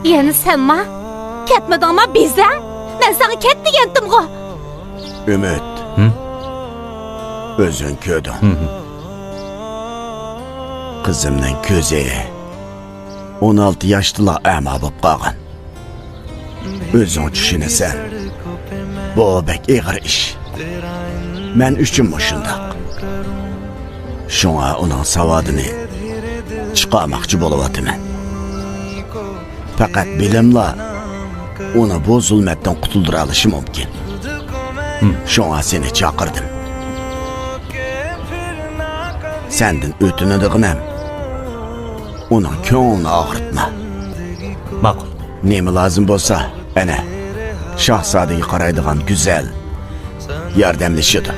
Yana senma? Ketmedingmi bizdan? Men sana ket degandim-ku. Ümit. Özün ködün. Kızımның көзі 16 yaştıla әма болып қалған. Özün düşünesen. Bu bək eğir iş. Mən üçün boşundaq. Şuna onun savadını çıqarmaqçı boluvatı mən. Faqat bilimla onu bu zulmətdən qutuldura alışı mümkün. Şuna seni çağırdım. Sendin ötünüdüğünəm. Onun köңülünü ağırtma. Maqul. Nemi lazım bolsa, ana Şahzadeyi qaraydigan güzel yardımlaşıdı.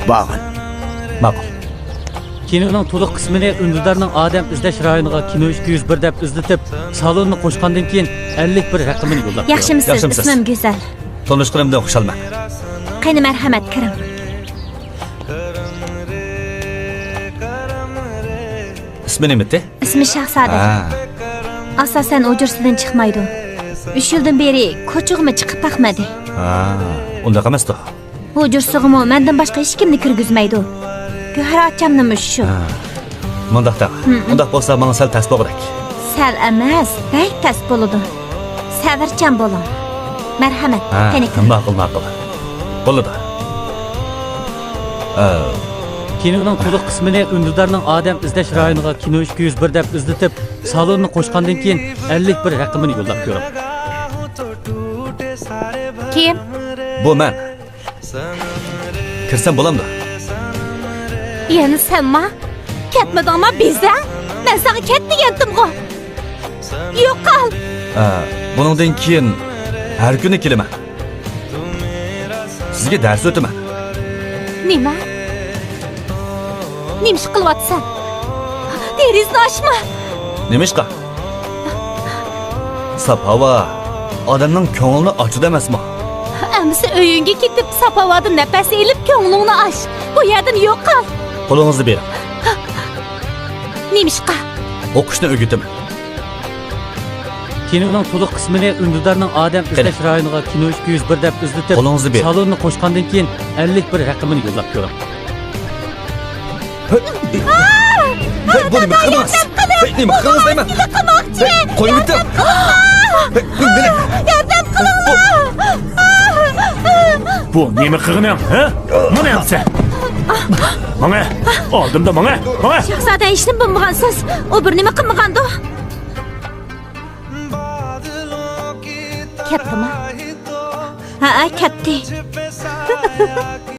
Bağın. Maqul. Kinoning to'liq qismini Undudarning odam izlash rayoniga Kino 201 deb izlatib, salonni qo'shgandan keyin 51 raqamini yo'llab. Yaxshimisiz? Ismim Güzel. Tanishganimdan xushalman. Qani marhamat kiring. İsmi nimati? İsmi Şahzade. Asasen o'jirsidan chiqmaydi. 3 yildan beri ko'chig'imi chiqib baxmadi. Undaq emasdi. O'jirsig'imi mendan boshqa hech kimni kirgizmaydi. Go'harachamni shu. Mundaqda. Undaq bo'lsa, menga sal tas bo'g'rak. Sal emas, bek tas bo'ladi. Sabrchan bo'ling. Marhamat, qani kiring. Maqul. Bo'ladi. Kinoning to'liq qismini Undudarning odam izlash rayoniga Kino 201 deb izlatib, salonni qo'shgandan keyin 51 raqamini yo'llab ko'ring. Kim? Bu men. Kirsam bo'lamdi? Yana senma? Ketmedingmi bizdan? Men sana ket degandim-ku. Yo'qol. Buningdan keyin har kuni kelaman. Sizga dars o'taman. Nima? Nima ish qilyapsan? Derizni ochma. Nima ishqa? Sap havo odamning ko'nglini ochadi emasmi? Amsi uyingga ketib sapovada nafas elib ko'nglingni och. Bu yerdan yo'qol. Qo'lingizni bering. Nima ishqa? O'qishni o'rgataman. Kinoning to'liq qismini Undudarning odam izlash rayoniga Kino 201 deb izlatib, salonni qo'shgandan keyin 51 raqamini yo'llab ko'ring. Bu nima qilmas? Nima qilmas deyman? Qo'yib bitim. Yordam qilinglar. Bu nima qilganing, ha? Mana hamsa. Mana, oldimda mana. Shahzoda ishni bilmagansiz, u bir nima qilmagandi? Ketdimi? Ha, ketdi.